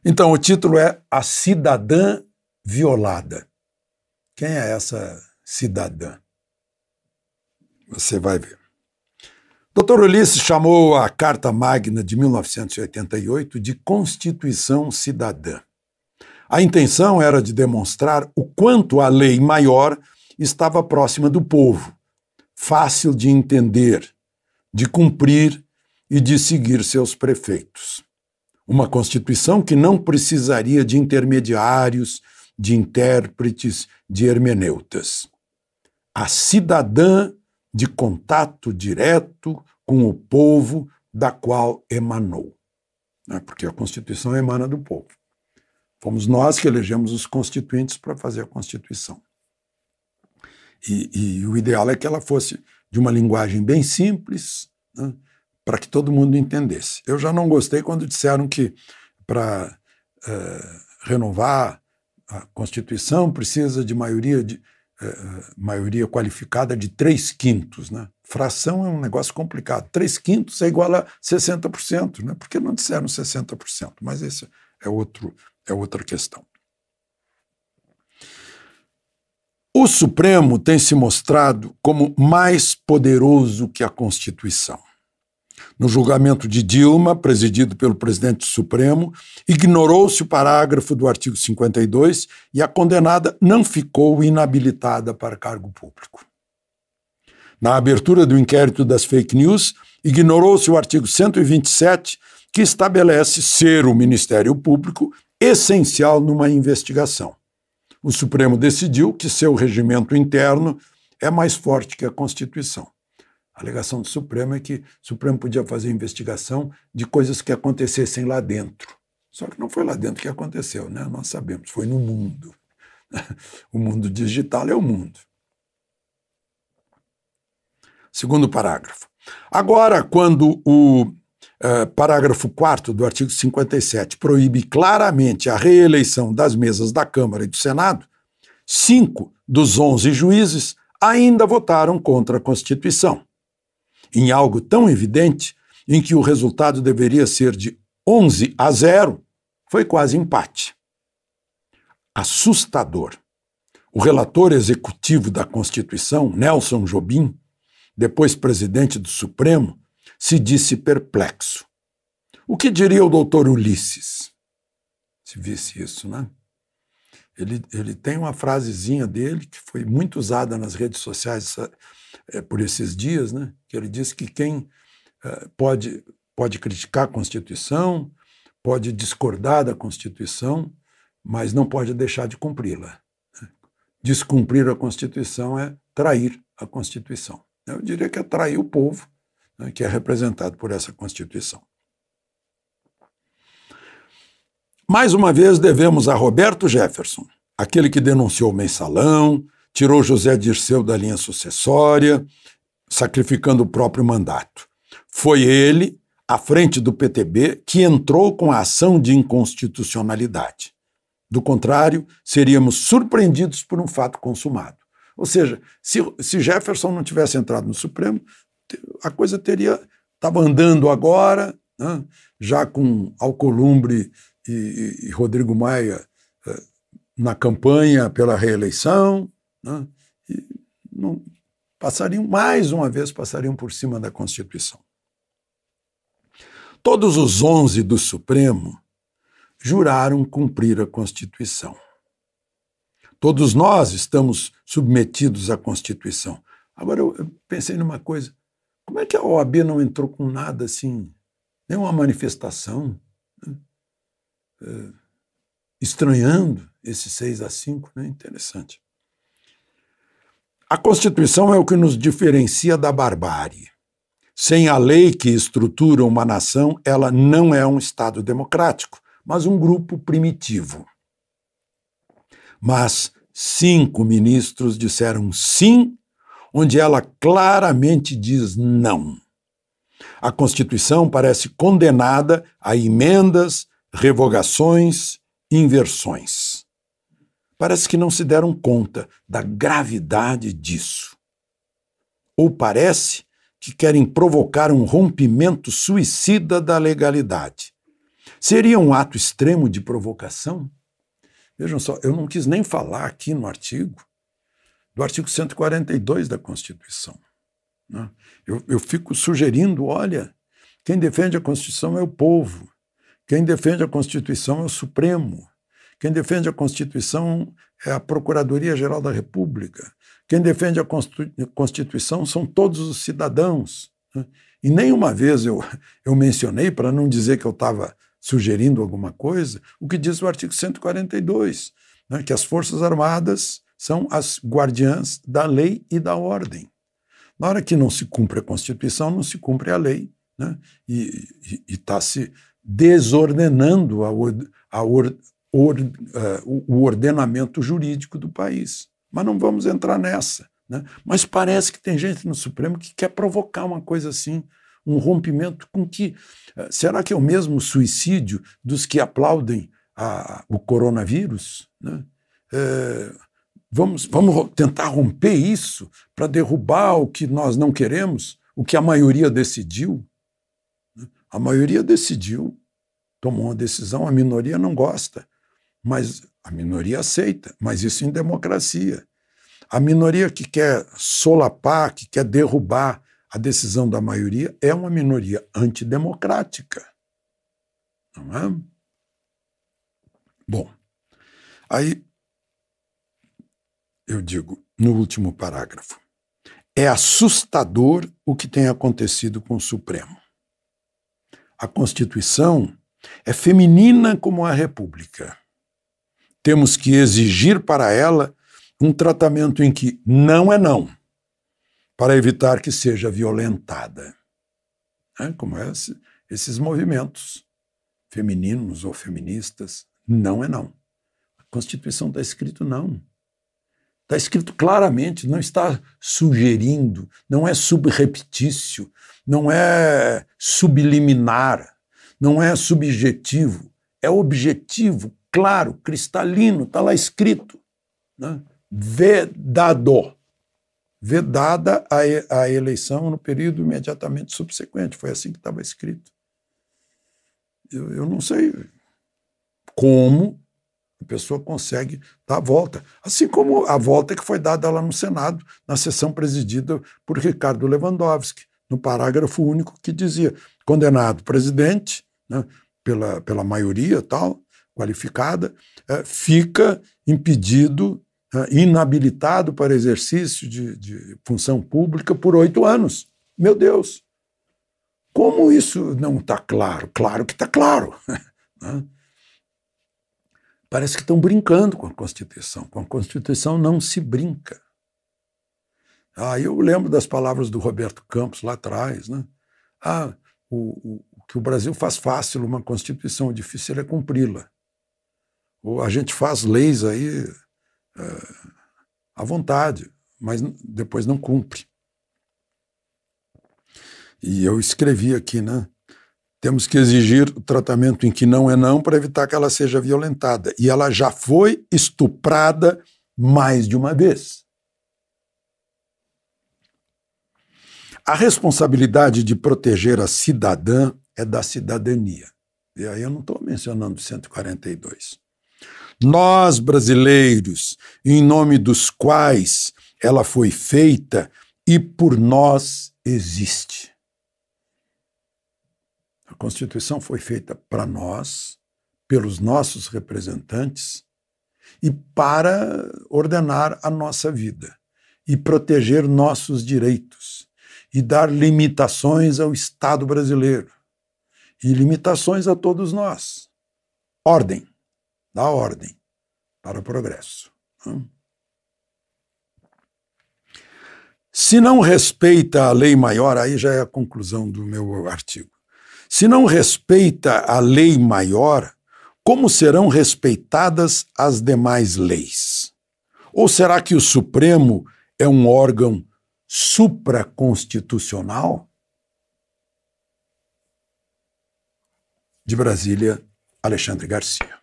Então, o título é A Cidadã Violada. Quem é essa cidadã? Você vai ver. Dr. Ulisses chamou a Carta Magna de 1988 de Constituição Cidadã. A intenção era de demonstrar o quanto a lei maior estava próxima do povo, fácil de entender, de cumprir e de seguir seus prefeitos. Uma Constituição que não precisaria de intermediários, de intérpretes, de hermeneutas. A cidadã de contato direto com o povo da qual emanou. Porque a Constituição emana do povo. Fomos nós que elegemos os constituintes para fazer a Constituição. E o ideal é que ela fosse de uma linguagem bem simples, né, para que todo mundo entendesse. Eu já não gostei quando disseram que para renovar a Constituição precisa de maioria qualificada de 3/5, né? Fração é um negócio complicado. 3/5 é igual a 60%, né? Por que não disseram 60%? Mas esse é outra questão. O Supremo tem se mostrado como mais poderoso que a Constituição. No julgamento de Dilma, presidido pelo presidente Supremo, ignorou-se o parágrafo do artigo 52 e a condenada não ficou inabilitada para cargo público. Na abertura do inquérito das fake news, ignorou-se o artigo 127, que estabelece ser o Ministério Público essencial numa investigação. O Supremo decidiu que seu regimento interno é mais forte que a Constituição. A alegação do Supremo é que o Supremo podia fazer investigação de coisas que acontecessem lá dentro. Só que não foi lá dentro que aconteceu, né? Nós sabemos, foi no mundo. O mundo digital é o mundo. Segundo parágrafo. Agora, quando o parágrafo 4º do artigo 57 proíbe claramente a reeleição das mesas da Câmara e do Senado, 5 dos 11 juízes ainda votaram contra a Constituição. Em algo tão evidente, em que o resultado deveria ser de 11-0, foi quase empate. Assustador. O relator executivo da Constituição, Nelson Jobim, depois presidente do Supremo, se disse perplexo. O que diria o doutor Ulisses se visse isso, né? Ele tem uma frasezinha dele que foi muito usada nas redes sociais por esses dias, né? Que ele disse que quem pode criticar a Constituição, pode discordar da Constituição, mas não pode deixar de cumpri-la. Descumprir a Constituição é trair a Constituição. Eu diria que é trair o povo, né, que é representado por essa Constituição. Mais uma vez devemos a Roberto Jefferson, aquele que denunciou o mensalão, tirou José Dirceu da linha sucessória, sacrificando o próprio mandato. Foi ele, à frente do PTB, que entrou com a ação de inconstitucionalidade. Do contrário, seríamos surpreendidos por um fato consumado. Ou seja, se Jefferson não tivesse entrado no Supremo, a coisa estava andando agora, né, já com Alcolumbre e Rodrigo Maia na campanha pela reeleição, né, e não, mais uma vez passariam por cima da Constituição. Todos os 11 do Supremo juraram cumprir a Constituição. Todos nós estamos submetidos à Constituição. Agora eu pensei numa coisa, como é que a OAB não entrou com nada assim, nenhuma manifestação, né? Estranhando esse 6-5, né? Interessante. A Constituição é o que nos diferencia da barbárie. Sem a lei que estrutura uma nação, ela não é um Estado democrático, mas um grupo primitivo. Mas 5 ministros disseram sim, onde ela claramente diz não. A Constituição parece condenada a emendas, revogações, inversões. Parece que não se deram conta da gravidade disso. Ou parece que querem provocar um rompimento suicida da legalidade. Seria um ato extremo de provocação? Vejam só, eu não quis nem falar aqui no artigo, do artigo 142 da Constituição. Né? Eu fico sugerindo, olha, quem defende a Constituição é o povo, quem defende a Constituição é o Supremo, quem defende a Constituição é a Procuradoria-Geral da República, quem defende a Constituição são todos os cidadãos. Né? E nenhuma vez eu mencionei, para não dizer que eu estava sugerindo alguma coisa, o que diz o artigo 142, né, que as Forças Armadas são as guardiãs da lei e da ordem. Na hora que não se cumpre a Constituição, não se cumpre a lei, né, e está se desordenando o ordenamento jurídico do país. Mas não vamos entrar nessa. Né? Mas parece que tem gente no Supremo que quer provocar uma coisa assim, um rompimento com que... Será que é o mesmo suicídio dos que aplaudem o coronavírus? Né? Vamos tentar romper isso para derrubar o que nós não queremos, o que a maioria decidiu. A maioria decidiu, tomou uma decisão, a minoria não gosta, mas a minoria aceita, mas isso em democracia. A minoria que quer solapar, que quer derrubar a decisão da maioria é uma minoria antidemocrática. Não é? Bom, aí eu digo no último parágrafo, é assustador o que tem acontecido com o Supremo. A Constituição é feminina como a República. Temos que exigir para ela um tratamento em que não é não, para evitar que seja violentada. Como esses movimentos femininos ou feministas, não é não. A Constituição está escrito não. Está escrito claramente, não está sugerindo, não é subreptício, não é subliminar, não é subjetivo, é objetivo, claro, cristalino, está lá escrito. Né? Vedado. Vedada a eleição no período imediatamente subsequente. Foi assim que estava escrito. Eu não sei como a pessoa consegue dar a volta. Assim como a volta que foi dada lá no Senado, na sessão presidida por Ricardo Lewandowski, no parágrafo único que dizia: condenado presidente, né, pela maioria tal, qualificada, fica impedido, inabilitado para exercício de função pública por 8 anos. Meu Deus! Como isso não está claro? Claro que está claro. Parece que estão brincando com a Constituição. Com a Constituição não se brinca. Eu lembro das palavras do Roberto Campos lá atrás. Né? O que o Brasil faz fácil uma Constituição, o difícil é cumpri-la. Ou a gente faz leis aí à vontade, mas depois não cumpre. E eu escrevi aqui, né? Temos que exigir o tratamento em que não é não para evitar que ela seja violentada. E ela já foi estuprada mais de uma vez. A responsabilidade de proteger a cidadã é da cidadania. E aí eu não estou mencionando 142. Nós, brasileiros, em nome dos quais ela foi feita e por nós existe. A Constituição foi feita para nós, pelos nossos representantes, e para ordenar a nossa vida, e proteger nossos direitos, e dar limitações ao Estado brasileiro, e limitações a todos nós. Ordem, dá ordem para o progresso. Se não respeita a lei maior, aí já é a conclusão do meu artigo. Se não respeita a lei maior, como serão respeitadas as demais leis? Ou será que o Supremo é um órgão supraconstitucional? De Brasília, Alexandre Garcia.